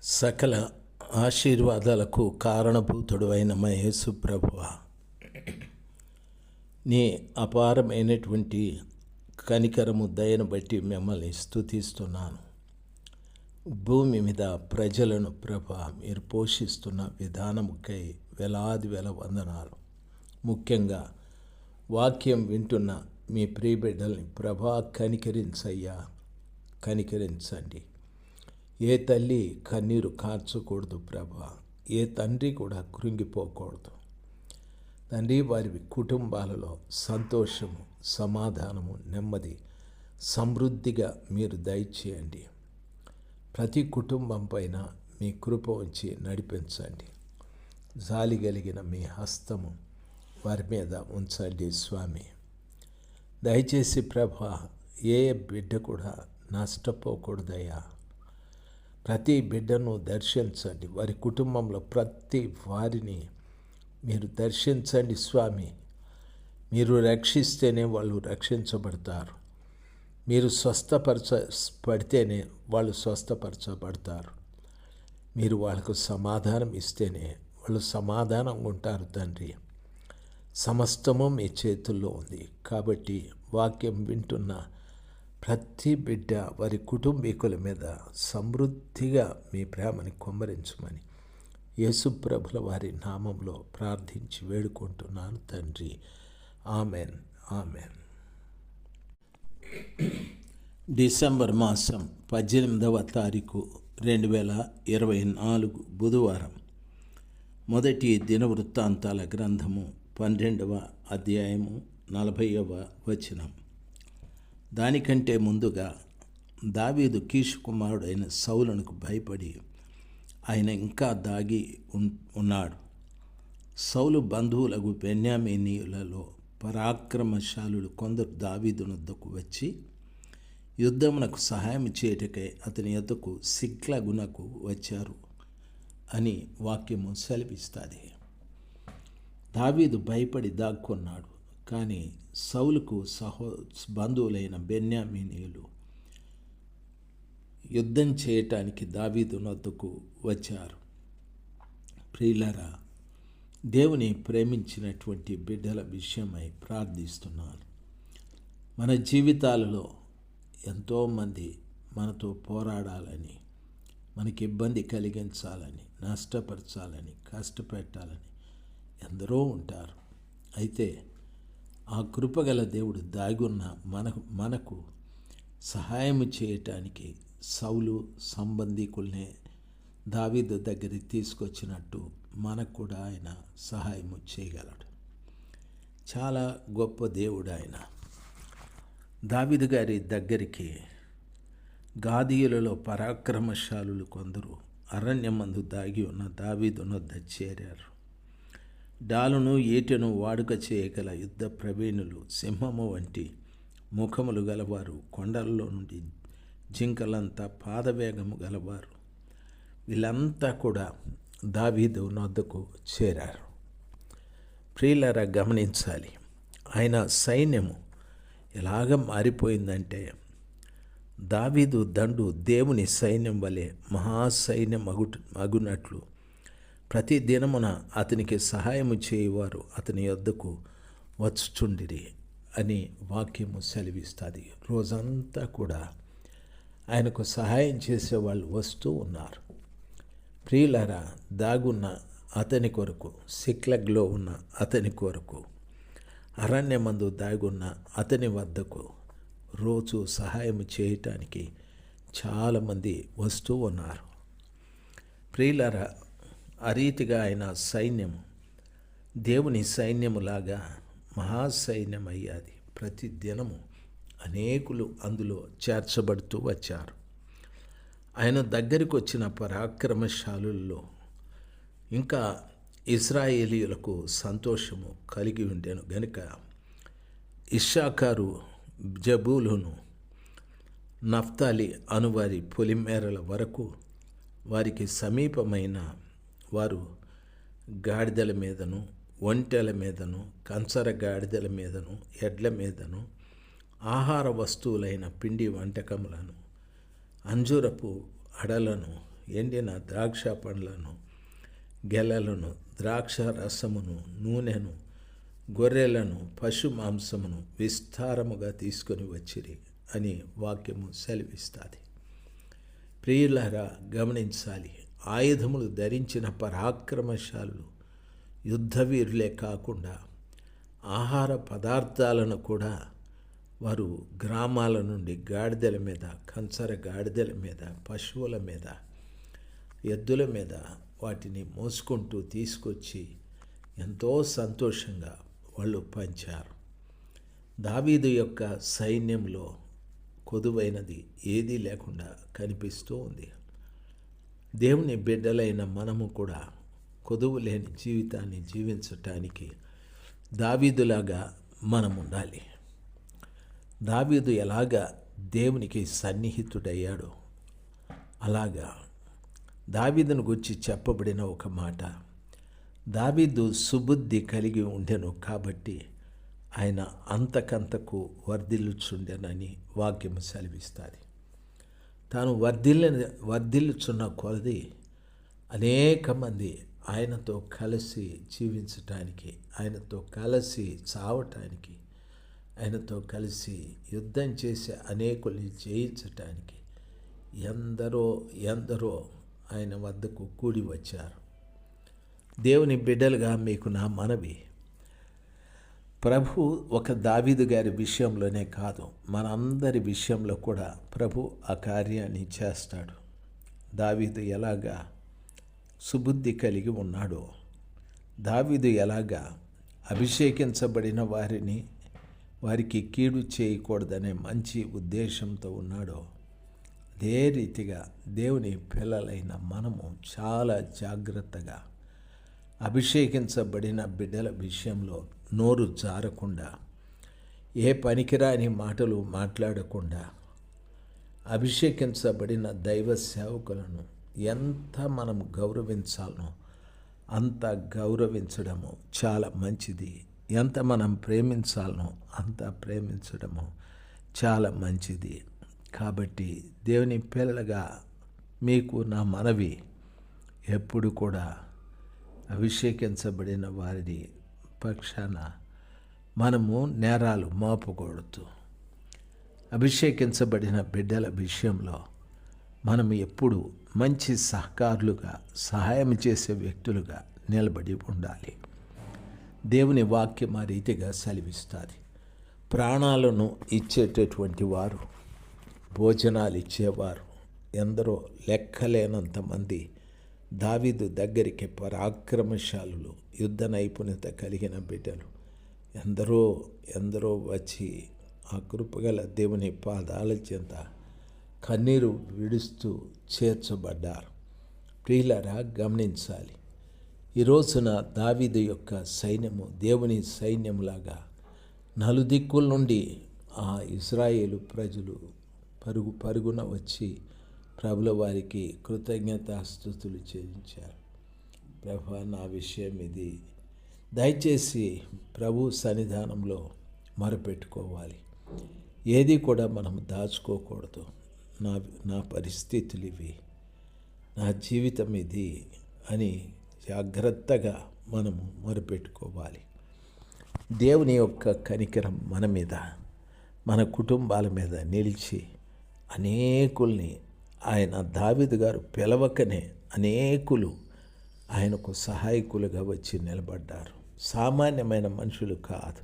సకల ఆశీర్వాదాలకు కారణభూతుడు అయిన మా యేసు ప్రభువా, నీ అపారమైనటువంటి కనికరము దయను బట్టి మిమ్మల్ని స్తుతిస్తున్నాను. భూమి మీద ప్రజలను మీరు పోషిస్తున్న విధానముకై వేలాది వేల వందనాలు. ముఖ్యంగా వాక్యం వింటున్న మీ ప్రియబిడ్డల్ని కనికరించయ్యా, కనికరించండి. ఏ తల్లి కన్నీరు కార్చకూడదు ఏ తండ్రి కూడా కృంగిపోకూడదు తండ్రి. వారి కుటుంబాలలో సంతోషము, సమాధానము, నెమ్మది సమృద్ధిగా మీరు దయచేయండి. ప్రతి కుటుంబం పైన మీ కృప ఉంచి నడిపించండి. జాలి కలిగిన మీ హస్తము వారి మీద ఉంచండి స్వామి. దయచేసి ఏ బిడ్డ కూడా నష్టపోకూడదయ్యా. ప్రతి బిడ్డను దర్శించండి. వారి కుటుంబంలో ప్రతి వారిని మీరు దర్శించండి స్వామి. మీరు రక్షిస్తేనే వాళ్ళు రక్షించబడతారు. మీరు స్వస్థపరచబడితేనే వాళ్ళు స్వస్థపరచబడతారు. మీరు వాళ్ళకు సమాధానం ఇస్తేనే వాళ్ళు సమాధానంగా ఉంటారు తండ్రి. సమస్తము మీ చేతుల్లో ఉంది. కాబట్టి వాక్యం వింటున్న ప్రతి బిడ్డ వారి కుటుంబీకుల మీద సమృద్ధిగా మీ ప్రేమని కుమ్మరించమని యేసుప్రభుల వారి నామంలో ప్రార్థించి వేడుకుంటున్నాను తండ్రి. Amen, amen. డిసెంబర్ మాసం 18వ తారీఖు 2024 బుధవారం. మొదటి దినవృత్తాంతాల గ్రంథము 12వ అధ్యాయము 40వ వచనం. దానికంటే ముందుగా దావీదు కీషు కుమారుడైన సౌలునకు భయపడి ఆయన ఇంకా దాగి ఉన్నాడు. సౌలు బంధువులకు బెన్యామీనీయులలో పరాక్రమశాలులు కొందరు దావీదు వద్దకు వచ్చి యుద్ధమునకు సహాయం చేయటకై అతని యొద్దకు సిక్లగునకు వచ్చారు అని వాక్యము సెలవిస్తుంది. దావీదు భయపడి దాక్కున్నాడు. కానీ సౌలుకు బంధువులైన బెన్యామీనీయులు యుద్ధం చేయటానికి దావీదు వద్దకు వచ్చారు. ప్రియులారా, దేవుని ప్రేమించినటువంటి బిడ్డల విషయమై ప్రార్థిస్తున్నాను. మన జీవితాలలో ఎంతోమంది మనతో పోరాడాలని, మనకి ఇబ్బంది కలిగించాలని, నష్టపరచాలని, కష్టపెట్టాలని ఎందరో ఉంటారు. అయితే ఆ కృపగల దేవుడు దాగున్న మనకు సహాయం చేయటానికి సౌలు సంబంధికుల్నే దావీదు దగ్గరికి తీసుకొచ్చినట్టు మనకు కూడా ఆయన సహాయము చేయగలడు. చాలా గొప్ప దేవుడు ఆయన. దావీదు గారి దగ్గరికి గాదీయులలో పరాక్రమశాలులు కొందరు అరణ్యమందు దాగి ఉన్న దావీదు వద్ద చేరారు. డాలును ఈటెను వాడుక చేయగల యుద్ధ ప్రవీణులు, సింహము వంటి ముఖములు గలవారు, కొండల్లో నుండి జింకలంతా పాదవేగము గలవారు, వీళ్ళంతా కూడా దావీదు వద్దకు చేరారు. ప్రియులారా, గమనించాలి, ఆయన సైన్యము ఎలాగ మారిపోయిందంటే దావీదు దండు దేవుని సైన్యం వలె మహాసైన్యం అగునట్లు ప్రతి దినమున అతనికి సహాయము చేయవారు అతని యొద్దకు వచ్చుచుండిరి అని వాక్యము సెలవిస్తుంది. రోజంతా కూడా ఆయనకు సహాయం చేసేవాళ్ళు వస్తూ ఉన్నారు. ప్రియులారా, దాగున్న అతని కొరకు, సిక్లగ్లో ఉన్న అతని కొరకు, అరణ్యమందు దాగున్న అతని వద్దకు రోజు సహాయం చేయటానికి చాలామంది వస్తూ ఉన్నారు. ప్రియులారా, ఆ రీతిగా ఆయన సైన్యము దేవుని సైన్యములాగా మహాసైన్యం అయ్యాది. ప్రతి దినము అనేకులు అందులో చేర్చబడుతూ వచ్చారు. ఆయన దగ్గరికి వచ్చిన పరాక్రమశాలుల్లో ఇంకా ఇశ్రాయేలీయులకు సంతోషము కలిగి ఉండెను గనుక ఇశ్శాఖారు, జబూలును, నఫ్తాలి అనువారి పొలిమేరల వరకు వారికి సమీపమైన వారు గాడిదల మీదను, ఒంటెల మీదను, కంచర గాడిదల మీదను, ఎడ్ల మీదను ఆహార వస్తువులైన పిండి వంటకములను, అంజూరపు అడలను, ఎండిన ద్రాక్ష పండ్లను, గెలలను, ద్రాక్ష రసమును, నూనెను, గొర్రెలను, పశు మాంసమును విస్తారముగా తీసుకొని వచ్చిరి అని వాక్యము సెలవిస్తుంది. ప్రియులారా, గమనించాలి. ఆయుధములు ధరించిన పరాక్రమశాలులు యుద్ధవీరులే కాకుండా ఆహార పదార్థాలను కూడా వారు గ్రామాల నుండి గాడిదల మీద, కంచర గాడిదల మీద, పశువుల మీద, ఎద్దుల మీద వాటిని మోసుకుంటూ తీసుకొచ్చి ఎంతో సంతోషంగా వాళ్ళు పంచారు. దావీదు యొక్క సైన్యంలో కొదువైనది ఏదీ లేకుండా కనిపిస్తూ ఉంది. దేవుని బిడ్డలైన మనము కూడా కొదువు లేని జీవితాన్ని జీవించటానికి దావీదులాగా మనం ఉండాలి. దావీదు ఎలాగా దేవునికి సన్నిహితుడయ్యాడో అలాగా దావీదును గురించి చెప్పబడిన ఒక మాట, దావీదు సుబుద్ధి కలిగి ఉండెను కాబట్టి ఆయన అంతకంతకు వర్ధిల్లుచుండెనని వాక్యము సెలవిస్తుంది. తాను వర్ధిల్లుచున్న కొలది అనేక మంది ఆయనతో కలిసి జీవించటానికి, ఆయనతో కలిసి చావటానికి, ఆయనతో కలిసి యుద్ధం చేసే అనేకుల్ని జయించటానికి ఎందరో ఆయన వద్దకు కూడి వచ్చారు. దేవుని బిడ్డలుగా మీకు నా మనవి, ప్రభు ఒక దావీదు గారి విషయంలోనే కాదు, మనందరి విషయంలో కూడా ప్రభు ఆ కార్యాన్ని చేస్తాడు. దావీదు ఎలాగా సుబుద్ధి కలిగి ఉన్నాడో, దావీదు ఎలాగా అభిషేకించబడిన వారికి కీడు చేయకూడదనే మంచి ఉద్దేశంతో ఉన్నాడో, అదే రీతిగా దేవుని పిల్లలైన మనము చాలా జాగ్రత్తగా అభిషేకించబడిన బిడ్డల విషయంలో నోరు జారకుండా, ఏ పనికిరాని మాటలు మాట్లాడకుండా, అభిషేకించబడిన దైవ సేవకులను ఎంత మనం గౌరవించాలనో అంత గౌరవించడము చాలా మంచిది. ఎంత మనం ప్రేమించాలనో అంత ప్రేమించడము చాలా మంచిది. కాబట్టి దేవుని పిల్లలుగా మీకు నా మనవి, ఎప్పుడు కూడా అభిషేకించబడిన వారి పక్షాన మనము నేరాలు మోపకూడదు. అభిషేకించబడిన బిడ్డల విషయంలో మనం ఎప్పుడు మంచి సహకారులుగా, సహాయం చేసే వ్యక్తులుగా నిలబడి ఉండాలి. దేవుని వాక్యం ఆ రీతిగా సెలవిస్తుంది. ప్రాణాలను ఇచ్చేటటువంటి వారు, భోజనాలు ఇచ్చేవారు ఎందరో లెక్కలేనంత మంది దావీదు దగ్గరికి పరాక్రమశాలులు, యుద్ధ నైపుణ్యత కలిగిన బిడ్డలు ఎందరో వచ్చి ఆ కృపగల దేవుని పాదాల చెంత కన్నీరు విడుస్తూ చేర్చబడ్డారు. ప్రియులారా, గమనించాలి. ఈ రోజున దావీదు యొక్క సైన్యము దేవుని సైన్యములాగా నలుదిక్కుల నుండి ఆ ఇశ్రాయేలు ప్రజలు పరుగున వచ్చి ప్రభుల వారికి కృతజ్ఞతాస్తుతులు చెల్లించారు. ప్రభా, నా విషయం ఇది. దయచేసి ప్రభు సన్నిధానంలో మొరపెట్టుకోవాలి. ఏది కూడా మనం దాచుకోకూడదు. నా పరిస్థితులు ఇవి, నా జీవితం ఇది అని జాగ్రత్తగా మనము మొరపెట్టుకోవాలి. దేవుని యొక్క కనికరం మన మీద, మన కుటుంబాల మీద నిలిచి అనేకుల్ని ఆయన దావీదు గారు పిలవకనే అనేకులు ఆయనకు సహాయకులుగా వచ్చి నిలబడ్డారు. సామాన్యమైన మనుషులు కాదు,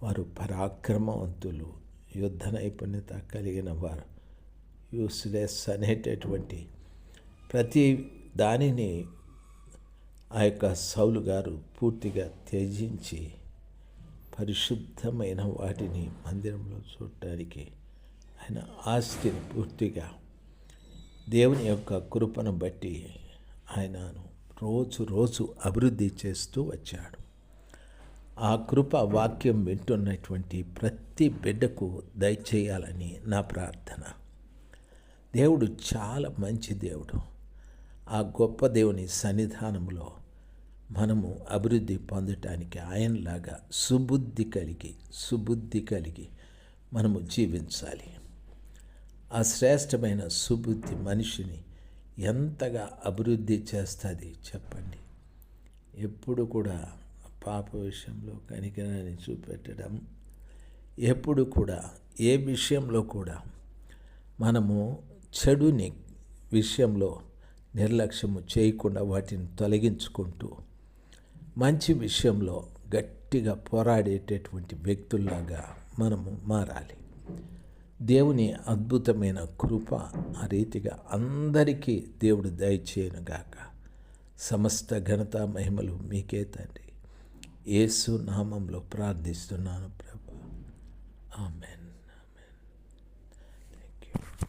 వారు పరాక్రమవంతులు, యుద్ధ నైపుణ్యత కలిగిన వారు. యూస్లెస్ అనేటటువంటి ప్రతి దానిని ఆ యొక్క సౌలు గారు పూర్తిగా త్యజించి పరిశుద్ధమైన వాటిని మందిరంలో చూడటానికి ఆయన ఆస్తిని పూర్తిగా దేవుని యొక్క కృపను బట్టి ఆయనను రోజు అభివృద్ధి చేస్తూ వచ్చాడు. ఆ కృప వాక్యం వింటున్నటువంటి ప్రతి బిడ్డకు దయచేయాలని నా ప్రార్థన. దేవుడు చాలా మంచి దేవుడు. ఆ గొప్ప దేవుని సన్నిధానంలో మనము అభివృద్ధి పొందటానికి ఆయనలాగా సుబుద్ధి కలిగి మనము జీవించాలి. ఆ శ్రేష్టమైన సుబుద్ధి మనిషిని ఎంతగా అభివృద్ధి చేస్తుంది చెప్పండి. ఎప్పుడు కూడా పాప విషయంలో కనికరాన్ని చూపెట్టడం, ఎప్పుడు కూడా ఏ విషయంలో కూడా మనము చెడుని విషయంలో నిర్లక్ష్యము చేయకుండా వాటిని తొలగించుకుంటూ మంచి విషయంలో గట్టిగా పోరాడేటటువంటి వ్యక్తుల్లాగా మనము మారాలి. దేవుని అద్భుతమైన కృప ఆ రీతిగా అందరికీ దేవుడు దయచేయనుగాక. సమస్త ఘనత మహిమలు మీకే తండ్రి. యేసు నామంలో ప్రార్థిస్తున్నాను ప్రభు. ఆమెన్. Thank you.